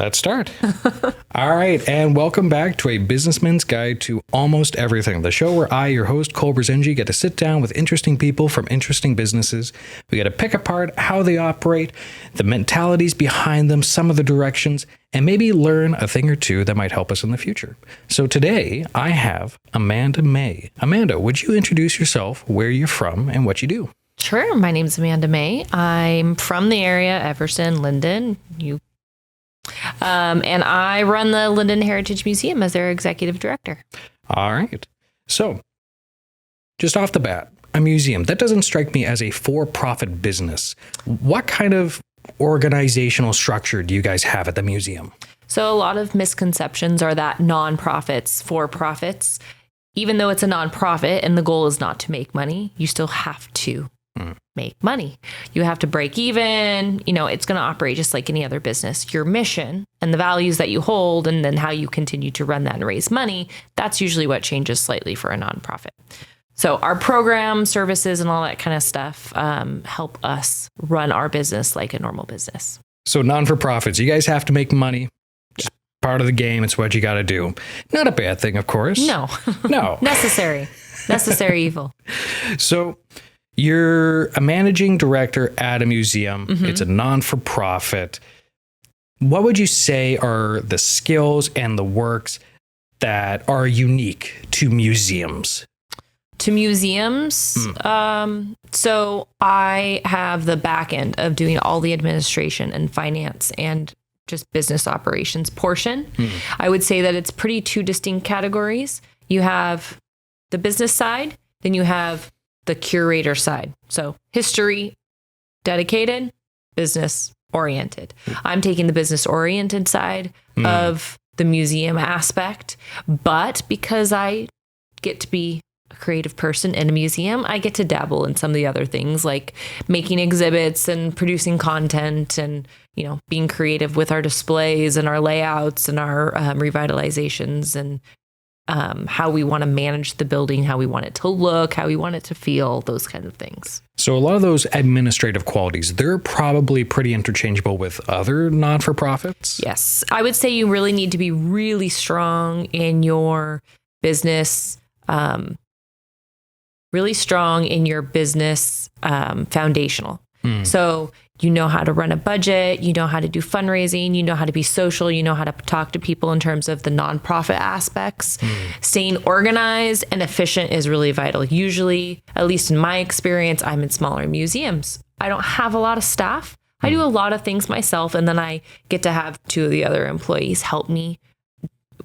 Let's start. All right, and welcome back to A Businessman's Guide to Almost Everything, the show where I, your host, Kole Berzenji, get to sit down with interesting people from interesting businesses. We get to pick apart how they operate, the mentalities behind them, some of the directions, and maybe learn a thing or two that might help us in the future. So today, I have Amanda May. Amanda, would you introduce yourself, where you're from, and what you do? Sure. My name's Amanda May. I'm from the area, Everson, Lynden. And I run the Lynden Heritage Museum as their executive director. All right. So, just off the bat, a museum, that doesn't strike me as a for-profit business. What kind of organizational structure do you guys have at the museum? So a lot of misconceptions are that nonprofits, for-profits, even though it's a nonprofit and the goal is not to make money, you still have to make money. You have to break even. It's going to operate just like any other business. Your mission and the values that you hold, and then how you continue to run that and raise money, that's usually what changes slightly for a nonprofit. So our program, services, and all that kind of stuff help us run our business like a normal business. So non-for-profits, you guys have to make money. Just part of the game. It's what you got to do. Not a bad thing, of course. No. Necessary evil. So you're a managing director at a museum. Mm-hmm. It's a non-for-profit. What would you say are the skills and the works that are unique to museums? So I have the back end of doing all the administration and finance and just business operations portion. I would say that it's pretty two distinct categories. You have the business side, then you have the curator side. So history, dedicated, business oriented. I'm taking the business oriented side of the museum aspect, but because I get to be a creative person in a museum, I get to dabble in some of the other things like making exhibits and producing content and, being creative with our displays and our layouts and our revitalizations and how we want to manage the building, how we want it to look, how we want it to feel, those kinds of things. So a lot of those administrative qualities, they're probably pretty interchangeable with other non-for-profits? Yes. I would say you really need to be really strong in your business, foundational. So you know how to run a budget, you know how to do fundraising, you know how to be social, you know how to talk to people in terms of the nonprofit aspects. Staying organized and efficient is really vital. Usually, at least in my experience, I'm in smaller museums. I don't have a lot of staff. I do a lot of things myself, and then I get to have two of the other employees help me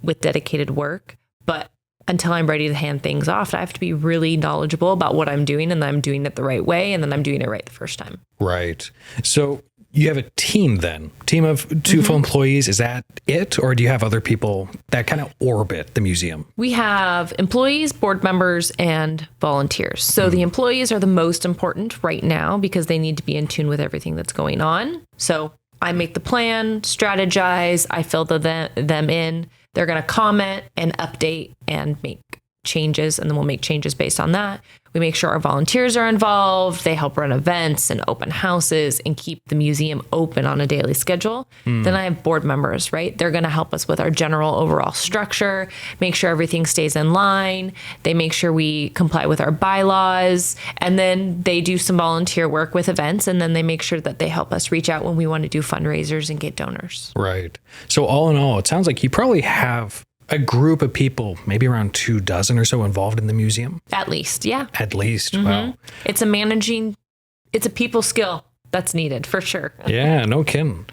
with dedicated work. But until I'm ready to hand things off, I have to be really knowledgeable about what I'm doing, and I'm doing it the right way, and then I'm doing it right the first time. Right. So you have a team then, team of two full employees. Is that it? Or do you have other people that kind of orbit the museum? We have employees, board members, and volunteers. So the employees are the most important right now because they need to be in tune with everything that's going on. So I make the plan, strategize, I fill them in. They're going to comment and update and make changes, and then we'll make changes based on that. We make sure our volunteers are involved. They help run events and open houses and keep the museum open on a daily schedule. Then I have board members, right? They're going to help us with our general overall structure, make sure everything stays in line. They make sure we comply with our bylaws, and then they do some volunteer work with events, and then they make sure that they help us reach out when we want to do fundraisers and get donors. Right. So all in all, it sounds like you probably have a group of people, maybe around 24 or so involved in the museum? At least, yeah. At least, wow. It's a people skill that's needed for sure. Yeah, no kidding.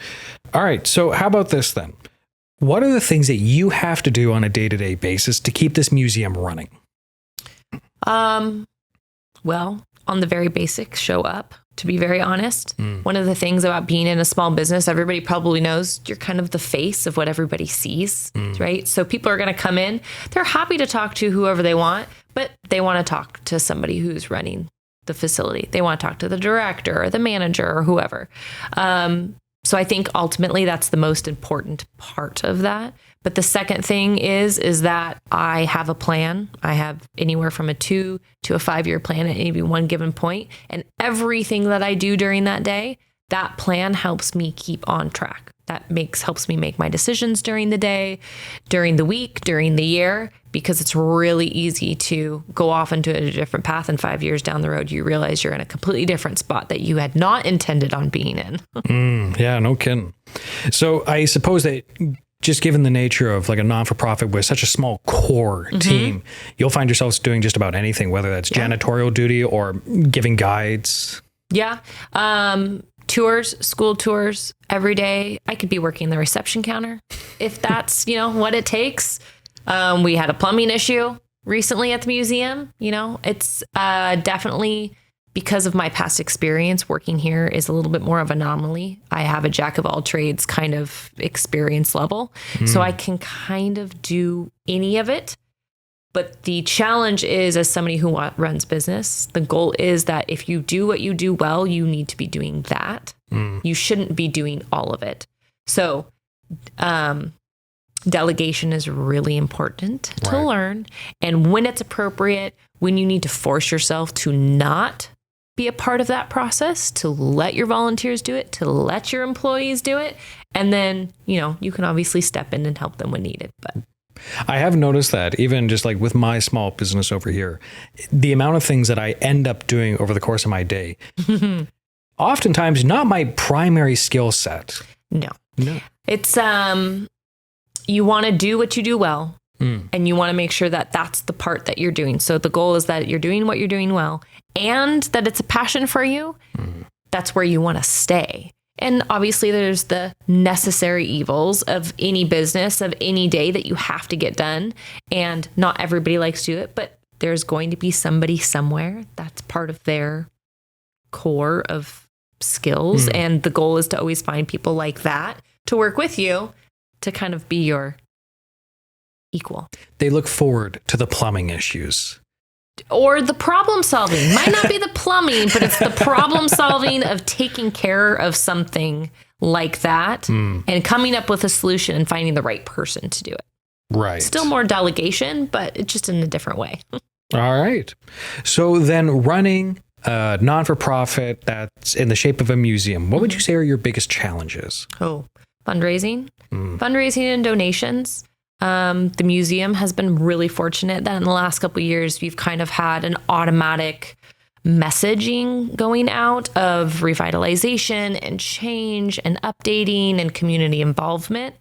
All right, so how about this then? What are the things that you have to do on a day-to-day basis to keep this museum running? Well, on the very basics, show up. To be very honest, one of the things about being in a small business, everybody probably knows you're kind of the face of what everybody sees, right? So people are going to come in, they're happy to talk to whoever they want, but they want to talk to somebody who's running the facility. They want to talk to the director or the manager or whoever. So I think ultimately that's the most important part of that. But the second thing is that I have a plan. I have anywhere from a 2 to a 5 year plan at any one given point. And everything that I do during that day, that plan helps me keep on track. Helps me make my decisions during the day, during the week, during the year, because it's really easy to go off into a different path, and 5 years down the road, you realize you're in a completely different spot that you had not intended on being in. Yeah, no kidding. So I suppose that just given the nature of like a non-for-profit with such a small core team, you'll find yourselves doing just about anything, whether that's janitorial duty or giving guides. Yeah. Tours, school tours every day. I could be working the reception counter if that's, what it takes. We had a plumbing issue recently at the museum. It's definitely, because of my past experience working here, is a little bit more of an anomaly. I have a jack of all trades kind of experience level. So I can kind of do any of it. But the challenge is, as somebody who runs business, the goal is that if you do what you do well, you need to be doing that. You shouldn't be doing all of it. So delegation is really important to learn. And when it's appropriate, when you need to force yourself to not be a part of that process, to let your volunteers do it, to let your employees do it. And then, you can obviously step in and help them when needed. But I have noticed that even just like with my small business over here, the amount of things that I end up doing over the course of my day, oftentimes not my primary skill set. No. It's, you want to do what you do well, and you want to make sure that that's the part that you're doing. So the goal is that you're doing what you're doing well, and that it's a passion for you. That's where you want to stay. And obviously there's the necessary evils of any business, of any day that you have to get done. And not everybody likes to do it, but there's going to be somebody somewhere that's part of their core of skills. And the goal is to always find people like that to work with you, to kind of be your equal. They look forward to the plumbing issues. Or the problem solving. Might not be the plumbing, but it's the problem solving of taking care of something like that and coming up with a solution and finding the right person to do it. Right. Still more delegation, but it's just in a different way. All right. So then running a non-for-profit that's in the shape of a museum, what would you say are your biggest challenges? Fundraising. Fundraising and donations. The museum has been really fortunate that in the last couple of years, we've kind of had an automatic messaging going out of revitalization and change and updating and community involvement.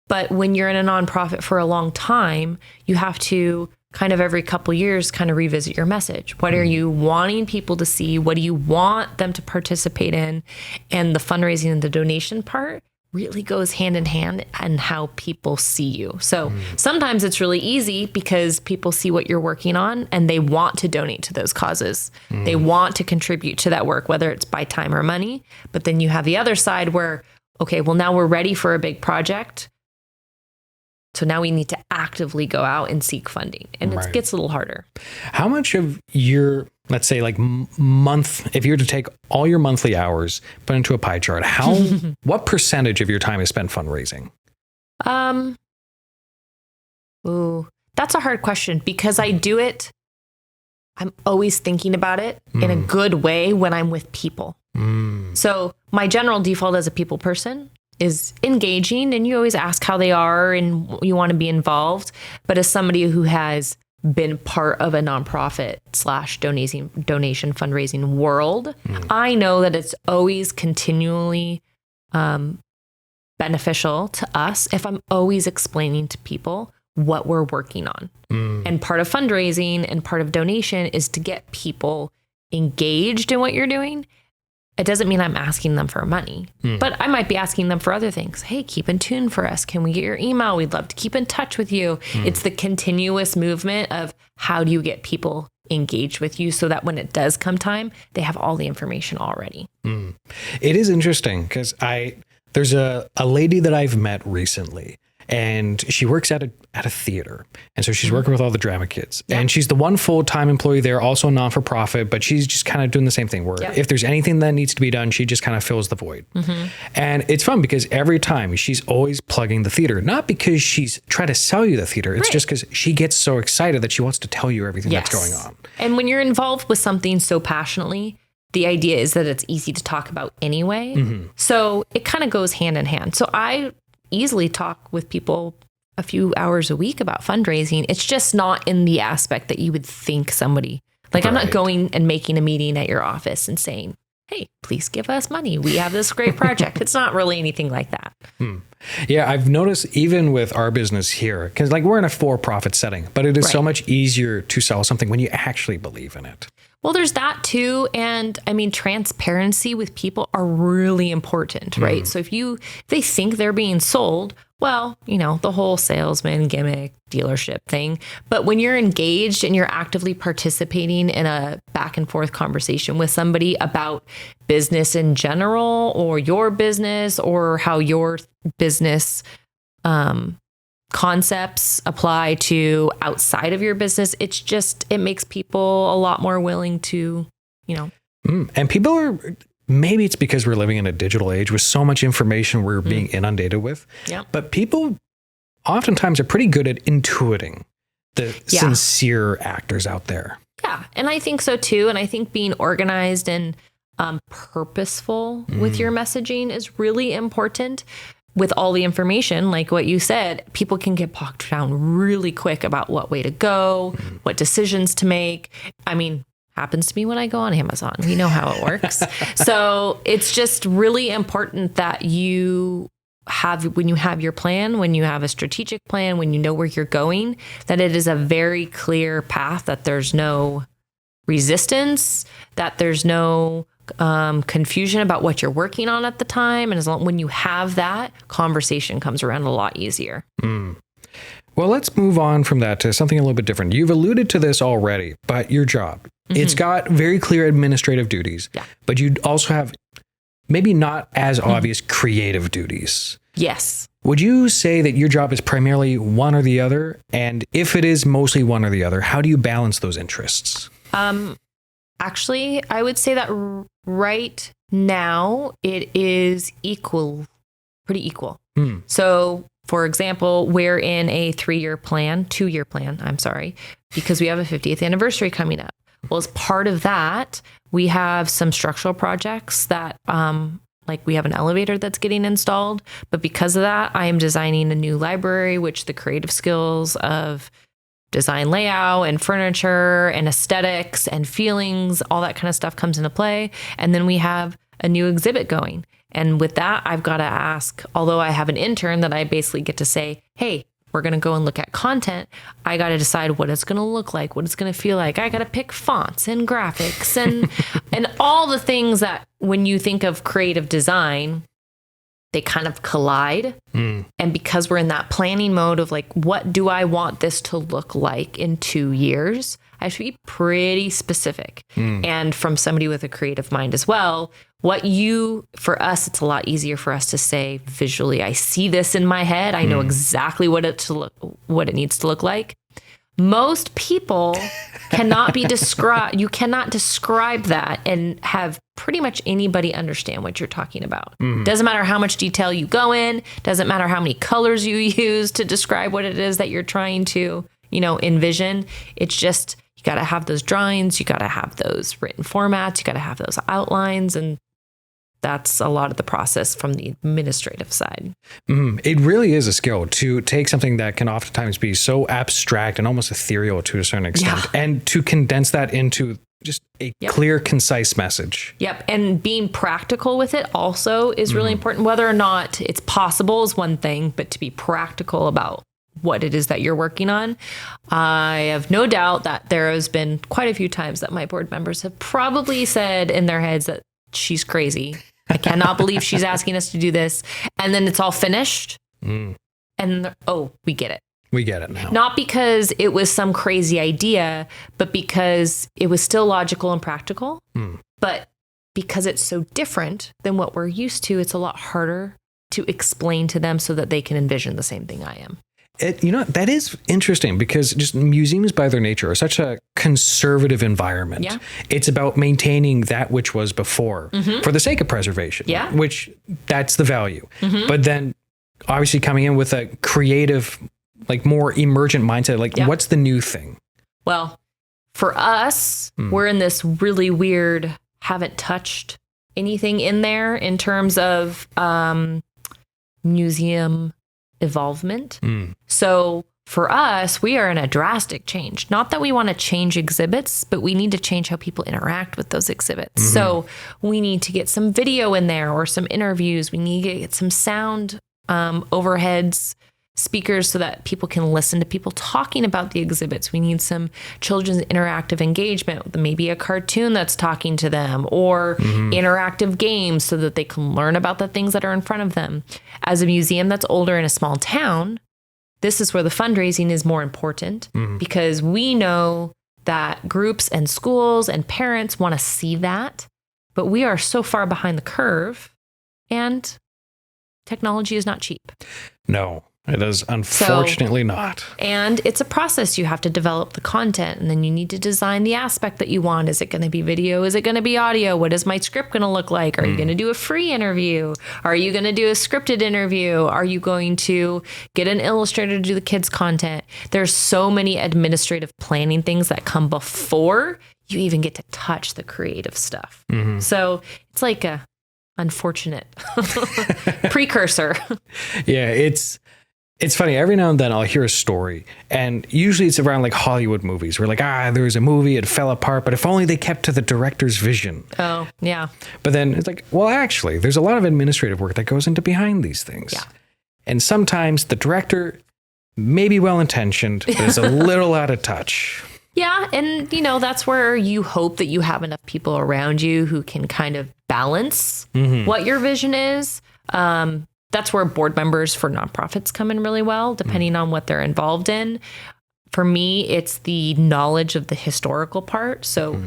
But when you're in a nonprofit for a long time, you have to kind of every couple of years kind of revisit your message. What are you wanting people to see? What do you want them to participate in? And the fundraising and the donation part really goes hand in hand and how people see you. So sometimes it's really easy because people see what you're working on and they want to donate to those causes. They want to contribute to that work, whether it's by time or money. But then you have the other side where, okay, well, now we're ready for a big project. So now we need to actively go out and seek funding. And it gets a little harder. How much of your, let's say like month, if you were to take all your monthly hours, put into a pie chart, what percentage of your time is spent fundraising? That's a hard question because I do it. I'm always thinking about it in a good way when I'm with people. So my general default as a people person is engaging, and you always ask how they are and you want to be involved. But as somebody who has been part of a nonprofit / donation fundraising world, I know that it's always continually beneficial to us if I'm always explaining to people what we're working on. And part of fundraising and part of donation is to get people engaged in what you're doing. It doesn't mean I'm asking them for money, but I might be asking them for other things. Hey, keep in tune for us. Can we get your email? We'd love to keep in touch with you. It's the continuous movement of how do you get people engaged with you so that when it does come time, they have all the information already. It is interesting because there's a lady that I've met recently, and she works at a theater. And so she's working with all the drama kids. And she's the one full-time employee there, also non-for-profit, but she's just kind of doing the same thing where if there's anything that needs to be done, she just kind of fills the void. And it's fun because every time she's always plugging the theater, not because she's trying to sell you the theater. It's just because she gets so excited that she wants to tell you everything that's going on. And when you're involved with something so passionately, the idea is that it's easy to talk about anyway. So it kind of goes hand in hand. So I easily talk with people a few hours a week about fundraising. It's just not in the aspect that you would think somebody, like I'm not going and making a meeting at your office and saying, hey, please give us money. We have this great project. It's not really anything like that. Yeah, I've noticed even with our business here, because like we're in a for-profit setting, but it is so much easier to sell something when you actually believe in it. Well, there's that too. And I mean, transparency with people are really important, right? So if they think they're being sold, well, you know, the whole salesman gimmick dealership thing. But when you're engaged and you're actively participating in a back and forth conversation with somebody about business in general or your business or how your business concepts apply to outside of your business, it makes people a lot more willing to, you know. And people are, maybe it's because we're living in a digital age with so much information we're being inundated with. Yeah. But people oftentimes are pretty good at intuiting the sincere actors out there. Yeah. And I think so too. And I think being organized and purposeful with your messaging is really important. With all the information, like what you said, people can get bogged down really quick about what way to go, what decisions to make. I mean, happens to me when I go on Amazon. We know how it works. So it's just really important that when you have your plan, when you have a strategic plan, when you know where you're going, that it is a very clear path, that there's no resistance, that there's no confusion about what you're working on at the time. And when you have that, conversation comes around a lot easier. Well, let's move on from that to something a little bit different. You've alluded to this already, but your job, it's got very clear administrative duties, but you also have maybe not as obvious creative duties. Yes. Would you say that your job is primarily one or the other? And if it is mostly one or the other, how do you balance those interests? Actually, I would say that right now it is pretty equul. So, for example, we're in a 2-year plan, because we have a 50th anniversary coming up. Well, as part of that, we have some structural projects that, like we have an elevator that's getting installed. But because of that, I am designing a new library, which the creative skills of design layout and furniture and aesthetics and feelings, all that kind of stuff comes into play. And then we have a new exhibit going. And with that, I've got to ask, although I have an intern that I basically get to say, hey, we're going to go and look at content. I got to decide what it's going to look like, what it's going to feel like. I got to pick fonts and graphics and and all the things that when you think of creative design, they kind of collide. And because we're in that planning mode of like, what do I want this to look like in 2 years? I should be pretty specific. And from somebody with a creative mind as well, for us, it's a lot easier for us to say visually, I see this in my head. I know exactly what it needs to look like. Most people cannot be described. You cannot describe that and have pretty much anybody understand what you're talking about. Doesn't matter how much detail you go in. Doesn't matter how many colors you use to describe what it is that you're trying to, envision. It's just, you got to have those drawings. You got to have those written formats. You got to have those outlines. And that's a lot of the process from the administrative side. It really is a skill to take something that can oftentimes be so abstract and almost ethereal to a certain extent, and to condense that into just a clear, concise message. Yep. And being practical with it also is really important. Whether or not it's possible is one thing, but to be practical about what it is that you're working on. I have no doubt that there has been quite a few times that my board members have probably said in their heads that she's crazy. I cannot believe she's asking us to do this. And then it's all finished. And we get it. We get it now. Not because it was some crazy idea, but because it was still logical and practical. But because it's so different than what we're used to, it's a lot harder to explain to them so that they can envision the same thing I am. That is interesting, because just museums by their nature are such a conservative environment. Yeah. It's about maintaining that which was before for the sake of preservation, which that's the value. But then obviously coming in with a creative, like more emergent mindset, like what's the new thing? Well, for us, we're in this really weird haven't touched anything in there in terms of museum involvement. So for us, we are in a drastic change. Not that we want to change exhibits, but we need to change how people interact with those exhibits. So we need to get some video in there or some interviews. We need to get some sound overheads, speakers, so that people can listen to people talking about the exhibits. We need some children's interactive engagement, maybe a cartoon that's talking to them, or interactive games so that they can learn about the things that are in front of them. As a museum that's older in a small town, this is where the fundraising is more important, because we know that groups and schools and parents want to see that, but we are so far behind the curve, and technology is not cheap. No, it is unfortunately not. And it's a process. You have to develop the content, and then you need to design the aspect that you want. Is it going to be video? Is it going to be audio? What is my script going to look like? Are you going to do a free interview? Are you going to do a scripted interview? Are you going to get an illustrator to do the kids' content? There's so many administrative planning things that come before you even get to touch the creative stuff. So it's like a unfortunate precursor. Yeah, it's funny. Every now and then I'll hear a story, and usually it's around like Hollywood movies where like, there was a movie, it fell apart, but if only they kept to the director's vision. Oh, yeah. But then it's like, well, actually, there's a lot of administrative work that goes into behind these things. Yeah. And sometimes the director may be well-intentioned, but is a little out of touch. Yeah. And, that's where you hope that you have enough people around you who can kind of balance what your vision is. That's where board members for nonprofits come in really well, depending on what they're involved in. For me, it's the knowledge of the historical part. So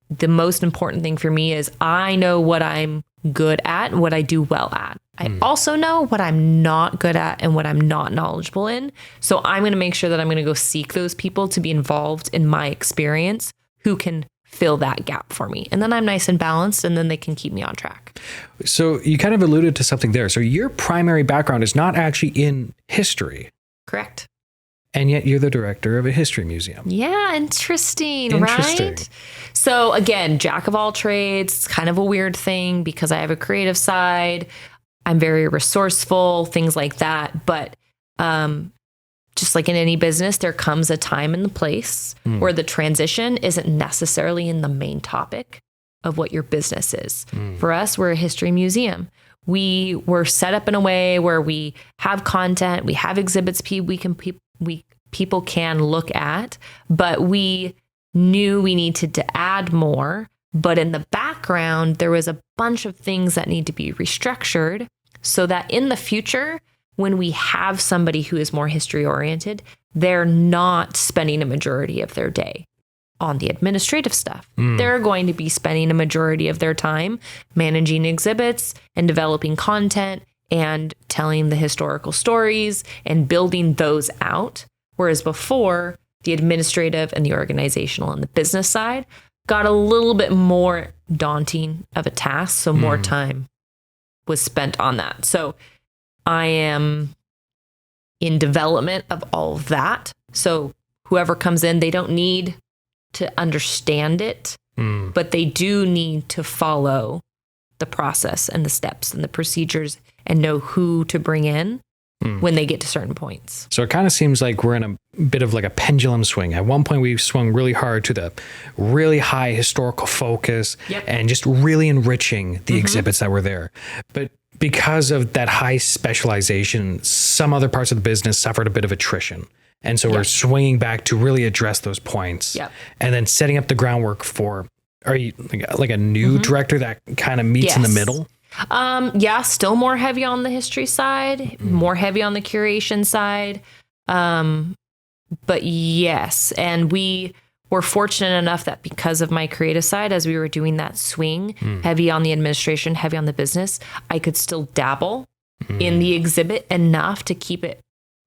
the most important thing for me is I know what I'm good at and what I do well at. I also know what I'm not good at and what I'm not knowledgeable in. So I'm going to make sure that I'm going to go seek those people to be involved in my experience who can fill that gap for me. And then I'm nice and balanced, and then they can keep me on track. So you kind of alluded to something there. So your primary background is not actually in history. Correct. And yet you're the director of a history museum. Yeah, interesting, right? So again, jack of all trades. It's kind of a weird thing because I have a creative side. I'm very resourceful, things like that. But just like in any business, there comes a time and the place where the transition isn't necessarily in the main topic of what your business is. For us, we're a history museum. We were set up in a way where we have content, we have exhibits people can look at, but we knew we needed to add more. But in the background, there was a bunch of things that need to be restructured so that in the future, when we have somebody who is more history oriented, they're not spending a majority of their day on the administrative stuff. They're going to be spending a majority of their time managing exhibits and developing content and telling the historical stories and building those out. Whereas before, the administrative and the organizational and the business side got a little bit more daunting of a task. So more time was spent on that. So I am in development of all of that. So whoever comes in, they don't need to understand it, but they do need to follow the process and the steps and the procedures and know who to bring in when they get to certain points. So it kind of seems like we're in a bit of like a pendulum swing. At one point we swung really hard to the really high historical focus and just really enriching the exhibits that were there. But because of that high specialization, some other parts of the business suffered a bit of attrition. And so we're swinging back to really address those points and then setting up the groundwork for, are you like a new director that kind of meets in the middle? Still more heavy on the history side, more heavy on the curation side. But yes, and we were fortunate enough that because of my creative side, as we were doing that swing, heavy on the administration, heavy on the business, I could still dabble in the exhibit enough to keep it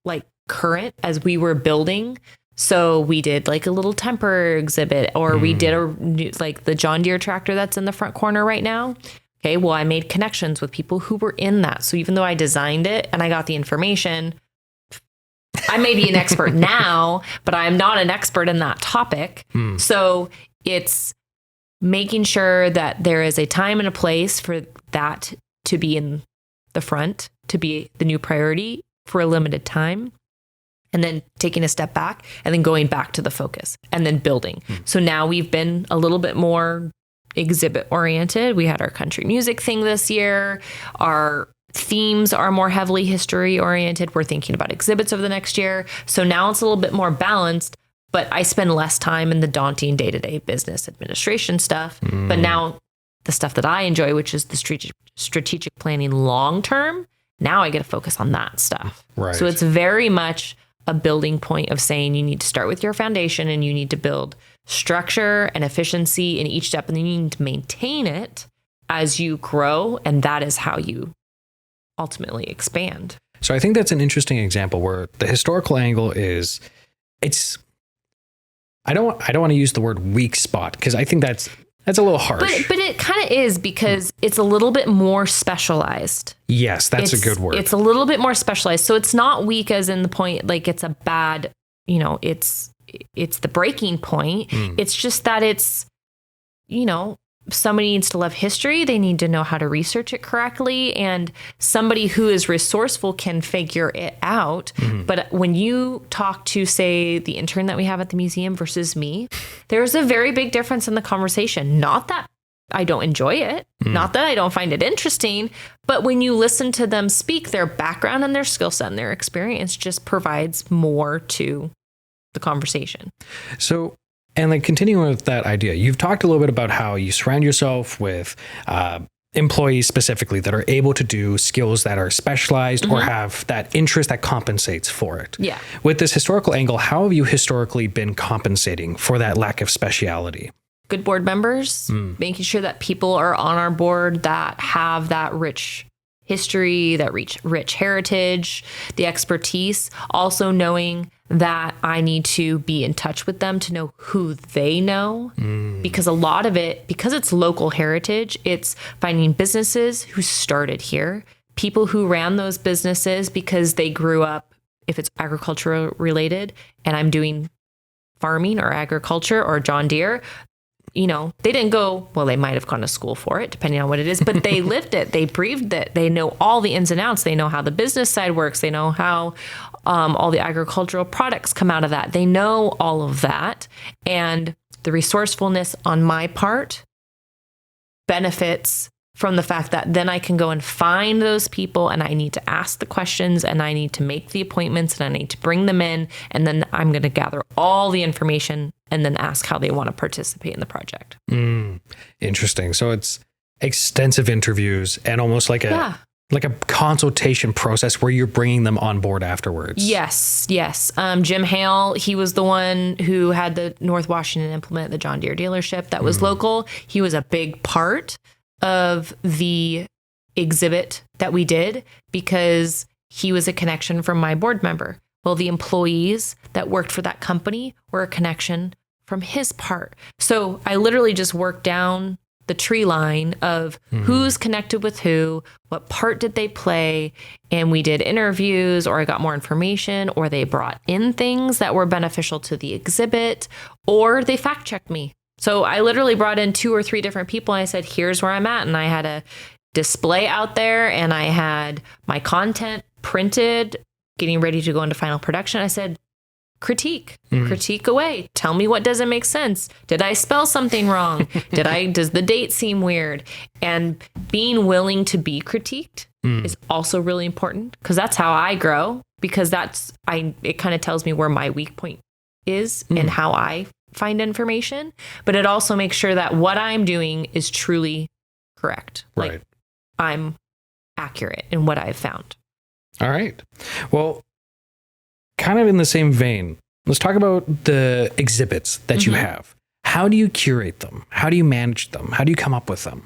like current as we were building. So we did like a little temporary exhibit, or we did like the John Deere tractor that's in the front corner right now. Okay, well, I made connections with people who were in that. So even though I designed it and I got the information, I may be an expert now, but I'm not an expert in that topic. So it's making sure that there is a time and a place for that to be in the front, to be the new priority for a limited time, and then taking a step back and then going back to the focus and then building. So now we've been a little bit more exhibit oriented. We had our country music thing this year. Our themes are more heavily history oriented. We're thinking about exhibits over the next year. So now it's a little bit more balanced, but I spend less time in the daunting day-to-day business administration stuff. But now the stuff that I enjoy, which is the strategic planning long-term, now I get to focus on that stuff. Right. So it's very much a building point of saying you need to start with your foundation and you need to build structure and efficiency in each step, and then you need to maintain it as you grow. And that is how you ultimately expand. So I think that's an interesting example where the historical angle is, I don't want to use the word weak spot, because I think that's a little harsh. But it kind of is, because it's a little bit more specialized. Yes, that's a good word. It's a little bit more specialized. So it's not weak as in the point, like it's a bad, it's the breaking point. It's just that it's, somebody needs to love history. They need to know how to research it correctly. And somebody who is resourceful can figure it out. But when you talk to, say, the intern that we have at the museum versus me, there's a very big difference in the conversation. Not that I don't enjoy it, not that I don't find it interesting, but when you listen to them speak, their background and their skill set and their experience just provides more to the conversation. So, and like continuing with that idea, you've talked a little bit about how you surround yourself with employees specifically that are able to do skills that are specialized or have that interest that compensates for it. Yeah. With this historical angle, how have you historically been compensating for that lack of speciality? Good board members, making sure that people are on our board that have that rich history, that rich heritage, the expertise, also knowing that I need to be in touch with them to know who they know, because a lot of it, because it's local heritage, it's finding businesses who started here, people who ran those businesses because they grew up, if it's agricultural related, and I'm doing farming or agriculture or John Deere, they didn't go, well, they might have gone to school for it, depending on what it is, but they lived it. They breathed it. They know all the ins and outs. They know how the business side works. They know how all the agricultural products come out of that. They know all of that. And the resourcefulness on my part benefits from the fact that then I can go and find those people, and I need to ask the questions, and I need to make the appointments, and I need to bring them in. And then I'm going to gather all the information and then ask how they want to participate in the project. Interesting. So it's extensive interviews and almost like a consultation process where you're bringing them on board afterwards. Yes. Jim Hale, he was the one who had the North Washington implement the John Deere dealership that was local. He was a big part of the exhibit that we did because he was a connection from my board member. Well, the employees that worked for that company were a connection from his part. So I literally just worked down the tree line of who's connected with who, what part did they play, and we did interviews, or I got more information, or they brought in things that were beneficial to the exhibit, or they fact checked me. So I literally brought in 2 or 3 different people, and I said, here's where I'm at. And I had a display out there, and I had my content printed, getting ready to go into final production. I said, critique away. Tell me what doesn't make sense. Did I spell something wrong? Does the date seem weird? And being willing to be critiqued is also really important, because that's how I grow, because it kind of tells me where my weak point is and how I find information, but it also makes sure that what I'm doing is truly correct. Right. Like I'm accurate in what I've found. All right. Well, kind of in the same vein, let's talk about the exhibits that you have. How do you curate them? How do you manage them? How do you come up with them?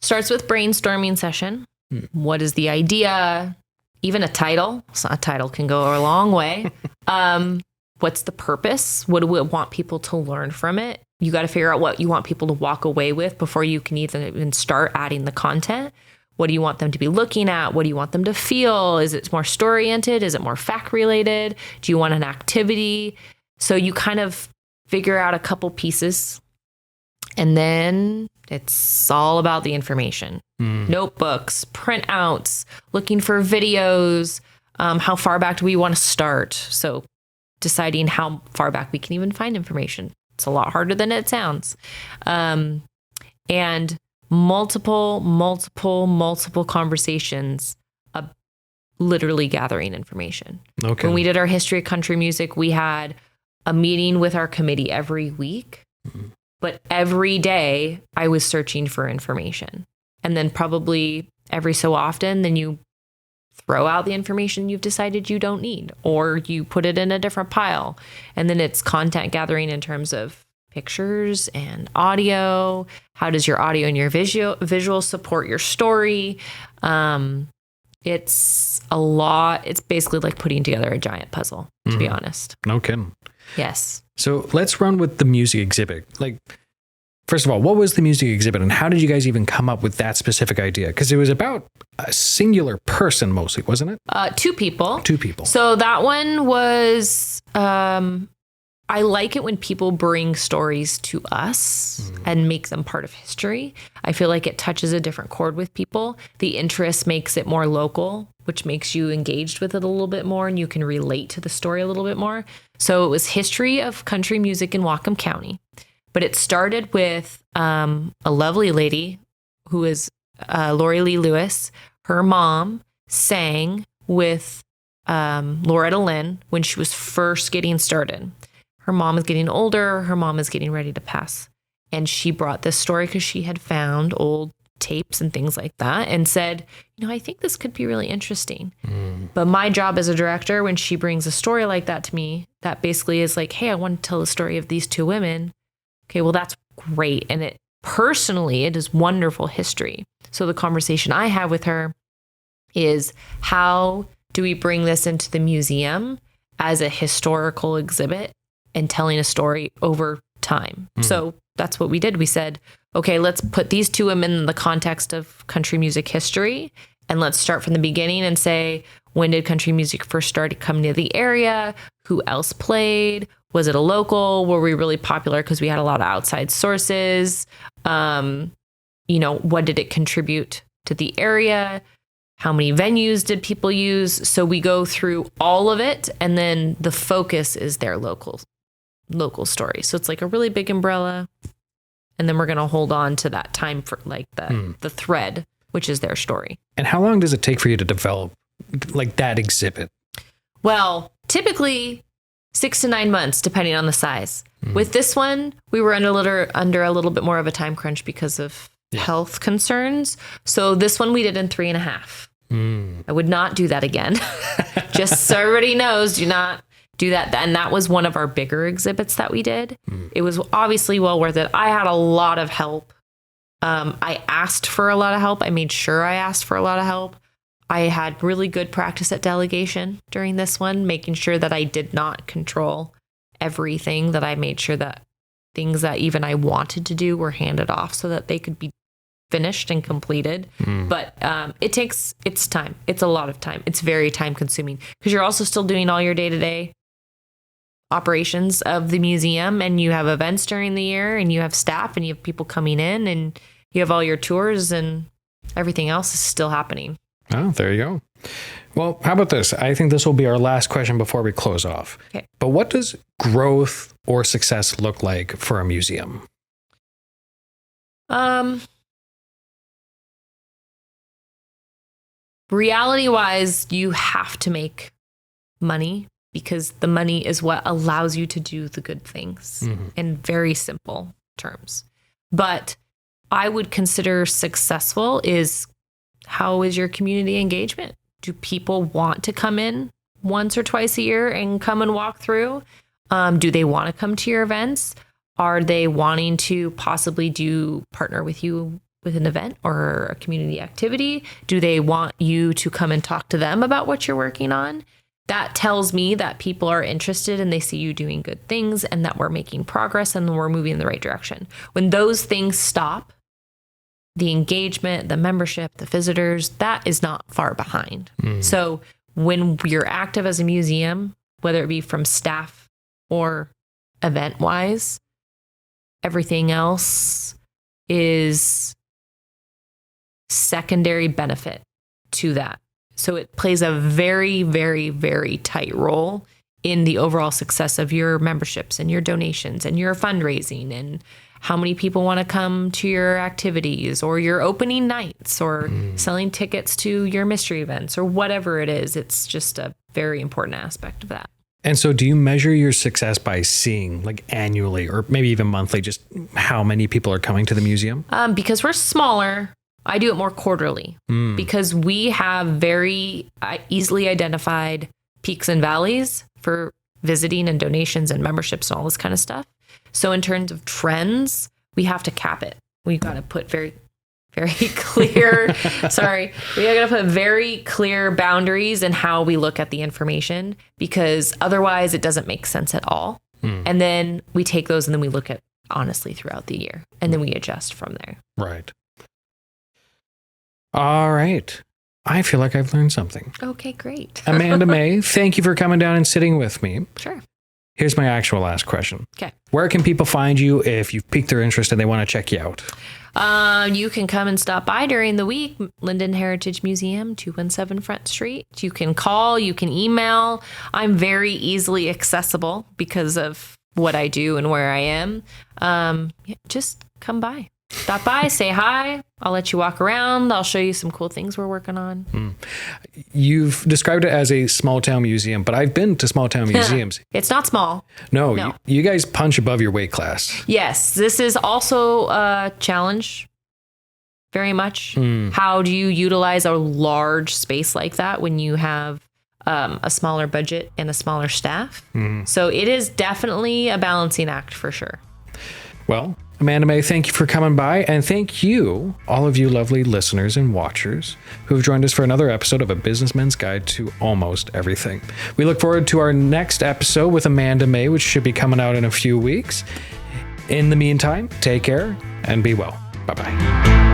Starts with brainstorming session. What is the idea? Even a title. So a title can go a long way. What's the purpose? What do we want people to learn from it? You got to figure out what you want people to walk away with before you can even start adding the content. What do you want them to be looking at? What do you want them to feel? Is it more story-oriented? Is it more fact-related? Do you want an activity? So you kind of figure out a couple pieces, And then it's all about the information. Notebooks, printouts, looking for videos, how far back do we want to start? So deciding how far back we can even find information. It's a lot harder than it sounds. And multiple conversations of literally gathering information. Okay. When we did our history of country music, we had a meeting with our committee every week. But every day I was searching for information. And then probably every so often, then you throw out the information you've decided you don't need, or you put it in a different pile. And then it's content gathering in terms of pictures and audio. How does your audio and your visual support your story? It's a lot. It's basically like putting together a giant puzzle, to be honest. No kidding. Yes. So let's run with the music exhibit. Like, first of all, what was the music exhibit and how did you guys even come up with that specific idea? Because it was about a singular person mostly, wasn't it? Two people. Two people. So that one was, I like it when people bring stories to us and make them part of history. I feel like it touches a different chord with people. The interest makes it more local, which makes you engaged with it a little bit more and you can relate to the story a little bit more. So it was history of country music in Whatcom County. But it started with a lovely lady who is Lori Lee Lewis. Her mom sang with Loretta Lynn when she was first getting started. Her mom is getting older. Her mom is getting ready to pass. And she brought this story because she had found old tapes and things like that and said, I think this could be really interesting. But my job as a director, when she brings a story like that to me, that basically is like, hey, I want to tell the story of these two women. Okay, well, that's great. And it is wonderful history. So the conversation I have with her is, how do we bring this into the museum as a historical exhibit and telling a story over time? So that's what we did. We said, okay, let's put these two women in the context of country music history. And let's start from the beginning and say, when did country music first start coming to the area? Who else played? Was it a local? Were we really popular because we had a lot of outside sources? What did it contribute to the area? How many venues did people use? So we go through all of it, and then the focus is their local story. So it's like a really big umbrella, and then we're going to hold on to that time for like the thread, which is their story. And how long does it take for you to develop like that exhibit? Well, typically 6 to 9 months, depending on the size. With this one, we were under a little bit more of a time crunch because of health concerns. So this one we did in 3.5. I would not do that again. Just so everybody knows, do not do that. And that was one of our bigger exhibits that we did. It was obviously well worth it. I had a lot of help. I asked for a lot of help. I made sure I asked for a lot of help. I had really good practice at delegation during this one, making sure that I did not control everything, that I made sure that things that even I wanted to do were handed off so that they could be finished and completed. But it's time. It's a lot of time. It's very time consuming because you're also still doing all your day-to-day operations of the museum, and you have events during the year, and you have staff, and you have people coming in, and you have all your tours, and everything else is still happening. Oh, there you go. Well, how about this? I think this will be our last question before we close off. Okay. But what does growth or success look like for a museum? Reality-wise, you have to make money because the money is what allows you to do the good things in very simple terms. But I would consider successful is, how is your community engagement? Do people want to come in once or twice a year and come and walk through? Do they want to come to your events? Are they wanting to possibly partner with you with an event or a community activity? Do they want you to come and talk to them about what you're working on? That tells me that people are interested and they see you doing good things and that we're making progress and we're moving in the right direction. When those things stop, the engagement, the membership, the visitors, that is not far behind. So when you're active as a museum, whether it be from staff or event-wise, everything else is secondary benefit to that. So it plays a very, very, very tight role in the overall success of your memberships and your donations and your fundraising and how many people want to come to your activities or your opening nights or selling tickets to your mystery events or whatever it is. It's just a very important aspect of that. And so do you measure your success by seeing, like, annually or maybe even monthly, just how many people are coming to the museum? Because we're smaller, I do it more quarterly because we have very easily identified peaks and valleys for visiting and donations and memberships and all this kind of stuff. So in terms of trends, we have to cap it. We've got to put very, very clear, we got to put very clear boundaries in how we look at the information, because otherwise it doesn't make sense at all. And then we take those and then we look at honestly throughout the year and then we adjust from there. Right. All right. I feel like I've learned something. Okay, great. Amanda May, thank you for coming down and sitting with me. Sure. Here's my actual last question. Okay. Where can people find you if you've piqued their interest and they want to check you out? You can come and stop by during the week, Lynden Heritage Museum, 217 Front Street. You can call, you can email. I'm very easily accessible because of what I do and where I am. Just come by. Stop by, say hi. I'll let you walk around. I'll show you some cool things we're working on. You've described it as a small town museum, but I've been to small town museums. It's not small. No. You guys punch above your weight class. Yes, this is also a challenge, very much. How do you utilize a large space like that when you have a smaller budget and a smaller staff? So it is definitely a balancing act for sure. Well, Amanda May, thank you for coming by, and thank you, all of you lovely listeners and watchers who have joined us for another episode of A Businessman's Guide to Almost Everything. We look forward to our next episode with Amanda May, which should be coming out in a few weeks. In the meantime, take care and be well. Bye-bye.